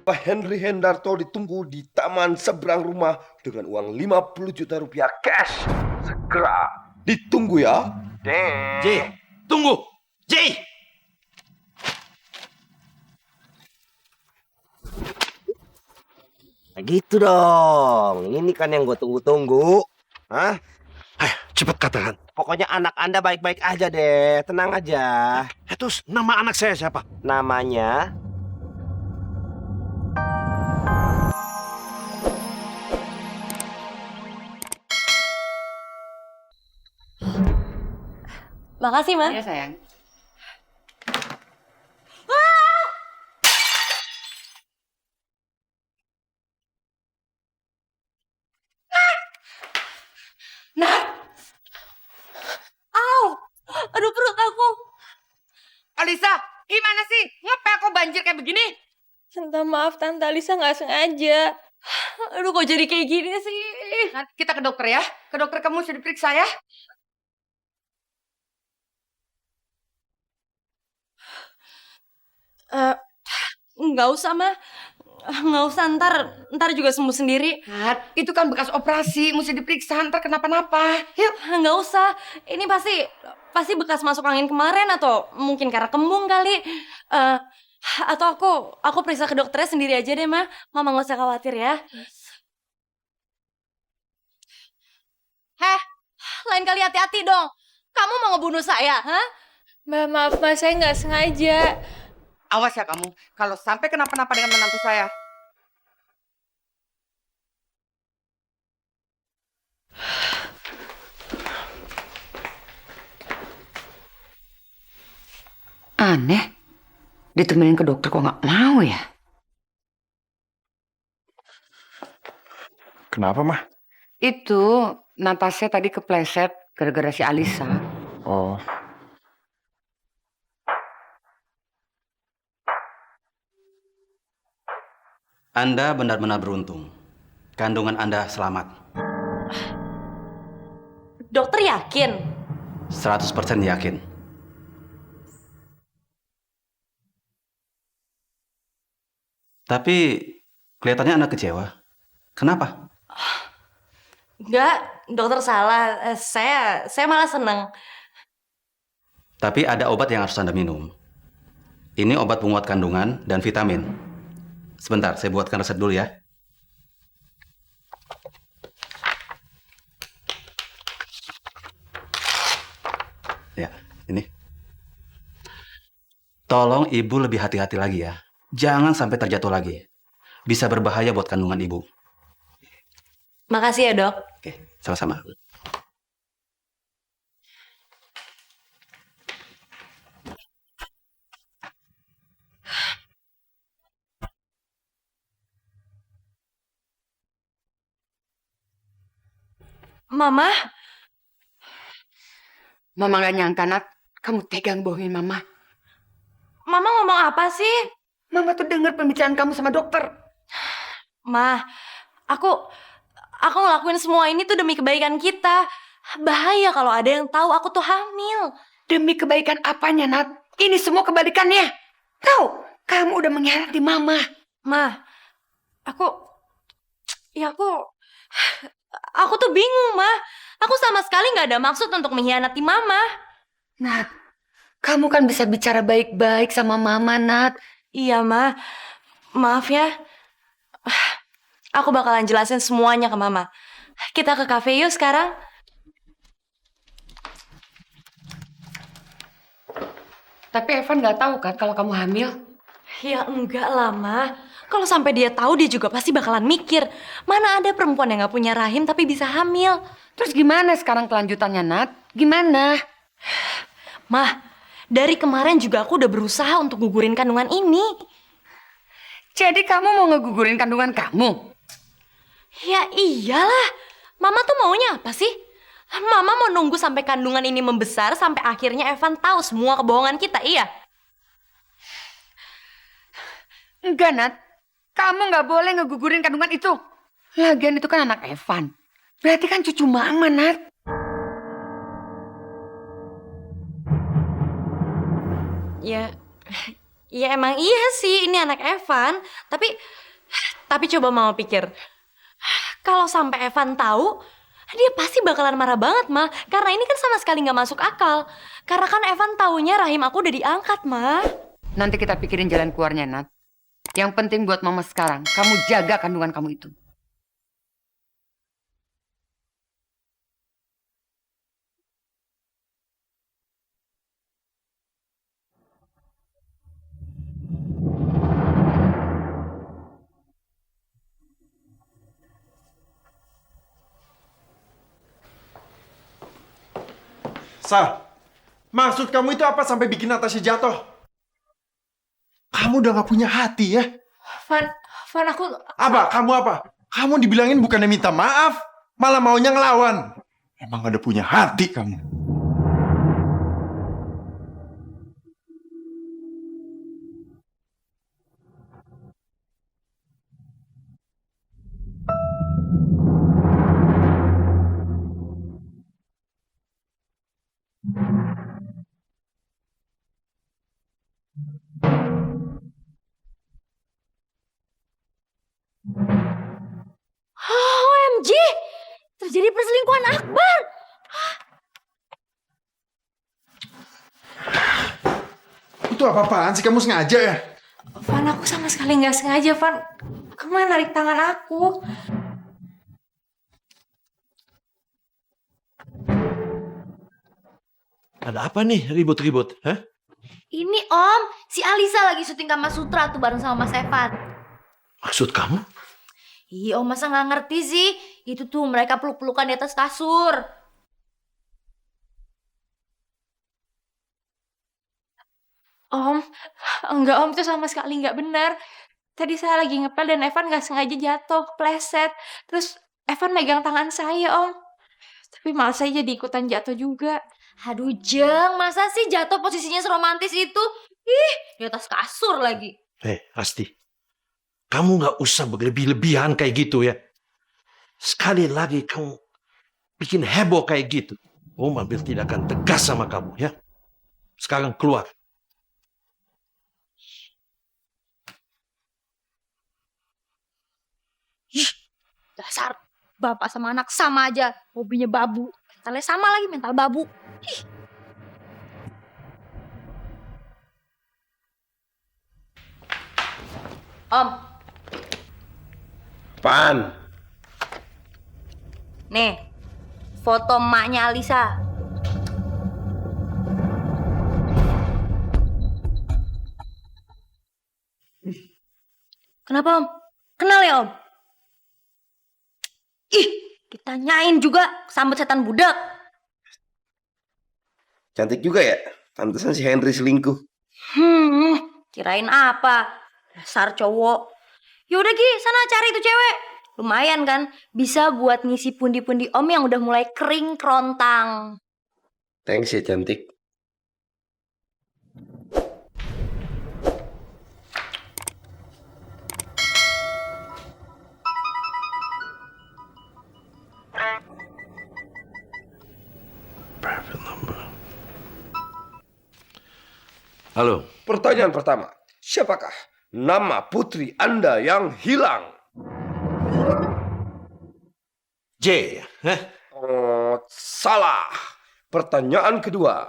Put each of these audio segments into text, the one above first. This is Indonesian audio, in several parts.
Pak Henry Hendarto ditunggu di taman seberang rumah dengan uang 50 juta rupiah cash. Segera ditunggu ya. J, tunggu. J. Nah, gitu dong. Ini kan yang gue tunggu-tunggu. Hah? Ayo, cepat katakan. Pokoknya anak Anda baik-baik aja deh. Tenang aja. Terus nama anak saya siapa? Namanya Makasih, Ma. Iya, sayang. Nat! Au! Aduh, perut aku. Alisa, gimana sih? Ngapa kok banjir kayak begini? Tante, maaf, Tante Alisa nggak sengaja. Aduh, kok jadi kayak gini sih? Nat, kita ke dokter ya. Ke dokter, kamu sudah diperiksa ya. Nggak usah, Ma. Nggak usah, ntar juga sembuh sendiri. Nat, itu kan bekas operasi, mesti diperiksa, ntar kenapa-napa. Yuk. Nggak usah. Ini pasti bekas masuk angin kemarin atau mungkin karena kembung kali. Atau aku periksa ke dokternya sendiri aja deh, Ma. Mama nggak usah khawatir ya. Heh, lain kali hati-hati dong. Kamu mau ngebunuh saya, hah? Mbak, maaf Mbak, saya nggak sengaja. Awas ya kamu, kalau sampai kenapa-napa dengan menantu saya. Aneh, ditemenin ke dokter kok nggak mau ya? Kenapa, Mah? Itu, Natasha tadi kepleset gara-gara si Alisa. Oh, Anda benar-benar beruntung. Kandungan Anda selamat. Dokter yakin? 100% yakin. Tapi kelihatannya Anda kecewa. Kenapa? Enggak, dokter salah. Saya malah seneng. Tapi ada obat yang harus Anda minum. Ini obat penguat kandungan dan vitamin. Sebentar, saya buatkan resep dulu ya. Ya, ini. Tolong ibu lebih hati-hati lagi ya. Jangan sampai terjatuh lagi. Bisa berbahaya buat kandungan ibu. Makasih ya, Dok. Oke, sama-sama. Mama, Mama nggak nyangka, Nat, kamu tegang bohongin Mama. Mama ngomong apa sih? Mama tuh dengar pembicaraan kamu sama dokter. Ma, aku ngelakuin semua ini tuh demi kebaikan kita. Bahaya kalau ada yang tahu aku tuh hamil. Demi kebaikan apanya, Nat? Ini semua kebalikannya. Tahu, kamu udah mengkhianati Mama. Ma, aku tuh bingung, Ma. Aku sama sekali nggak ada maksud untuk mengkhianati Mama. Nat, kamu kan bisa bicara baik-baik sama Mama, Nat. Iya, Ma. Maaf ya. Aku bakalan jelasin semuanya ke Mama. Kita ke cafe yuk sekarang. Tapi Evan nggak tahu kan kalau kamu hamil. Ya enggak lah, Ma. Kalau sampai dia tahu, dia juga pasti bakalan mikir. Mana ada perempuan yang nggak punya rahim tapi bisa hamil. Terus gimana sekarang kelanjutannya, Nat? Gimana? Mah, dari kemarin juga aku udah berusaha untuk gugurin kandungan ini. Jadi kamu mau ngegugurin kandungan kamu? Ya iyalah. Mama tuh maunya apa sih? Mama mau nunggu sampai kandungan ini membesar sampai akhirnya Evan tahu semua kebohongan kita, iya? Enggak, Nat. Kamu nggak boleh ngegugurin kandungan itu. Lagian itu kan anak Evan. Berarti kan cucu Mama, Nat. Ya, Ya emang iya sih, ini anak Evan. Tapi coba mama pikir. Kalau sampai Evan tahu, dia pasti bakalan marah banget, Ma. Karena ini kan sama sekali nggak masuk akal. Karena kan Evan taunya rahim aku udah diangkat, Ma. Nanti kita pikirin jalan keluarnya, Nat. Yang penting buat mama sekarang, kamu jaga kandungan kamu itu. Sa, maksud kamu itu apa sampai bikin Natasha jatuh? Kamu udah gak punya hati ya? Van, aku... Apa? Kamu apa? Kamu dibilangin bukannya minta maaf, malah maunya ngelawan. Emang gak ada punya hati kamu. OMG! Terjadi perselingkuhan akbar! Itu apa-apaan sih? Kamu sengaja ya? Van, aku sama sekali nggak sengaja, Van. Kamu yang narik tangan aku. Ada apa nih ribut-ribut? Hah? Ini Om, si Alisa lagi syuting Kama Sutra tuh bareng sama Mas Evan. Maksud kamu? Iya Om, masa nggak ngerti sih? Itu tuh mereka peluk-pelukan di atas kasur. Om, enggak Om, itu sama sekali nggak benar. Tadi saya lagi ngepel dan Evan nggak sengaja jatuh, kepleset. Terus Evan megang tangan saya, Om. Tapi malah saya jadi ikutan jatuh juga. Aduh Jeng, masa sih jatuh posisinya seromantis itu? Ih, di atas kasur lagi. Asti. Kamu nggak usah berlebih-lebihan kayak gitu ya. Sekali lagi kamu bikin heboh kayak gitu. Om ambil tindakan tegas sama kamu ya. Sekarang keluar. Dasar bapak sama anak sama aja, hobinya babu. Mentalnya sama lagi, mental babu. Ih. Om, Pan. nih foto emaknya Alisa. Kenapa Om? Kenal ya Om? Ih, ditanyain juga sambut setan budak. Cantik juga ya. Pantesan si Henry selingkuh. Kirain apa? Dasar cowok. Yaudah Gi, sana cari itu cewek. Lumayan kan, bisa buat ngisi pundi-pundi Om yang udah mulai kering kerontang. Thanks ya cantik. Halo. Pertanyaan pertama. Siapakah nama putri Anda yang hilang? J. Oh, salah. Pertanyaan kedua.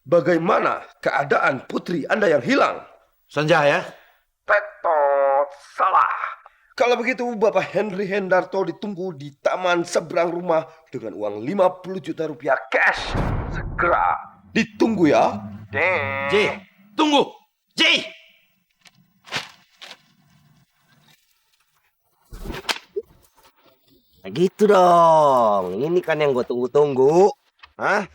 Bagaimana keadaan putri Anda yang hilang? Sanjaya. Tetot, salah. Kalau begitu Bapak Henry Hendarto ditunggu di taman seberang rumah dengan uang 50 juta rupiah cash. Segera ditunggu ya. J. Tunggu. J. Nah, gitu dong. Ini kan yang gue tunggu-tunggu. Hah?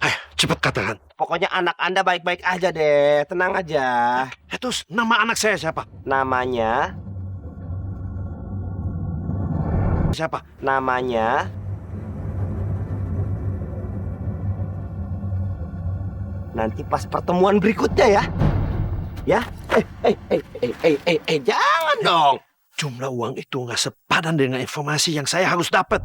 Ayo, cepat katakan. Pokoknya anak Anda baik-baik aja deh. Tenang aja. Terus nama anak saya siapa? Namanya... Siapa? Namanya... Nanti pas pertemuan berikutnya ya. Ya? Jangan dong. Jumlah uang itu nggak sepadan dengan informasi yang saya harus dapat.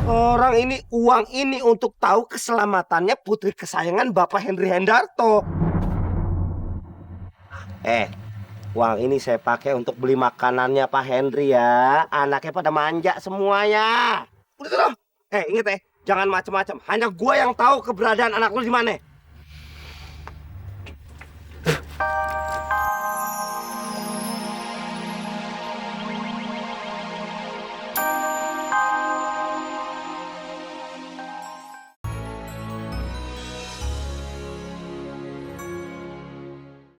Orang ini, uang ini untuk tahu keselamatannya putri kesayangan Bapak Henry Hendarto. Uang ini saya pakai untuk beli makanannya Pak Henry ya. Anaknya pada manja semuanya. Udah tuh. Inget jangan macem-macem. Hanya gua yang tahu keberadaan anak lu di mana.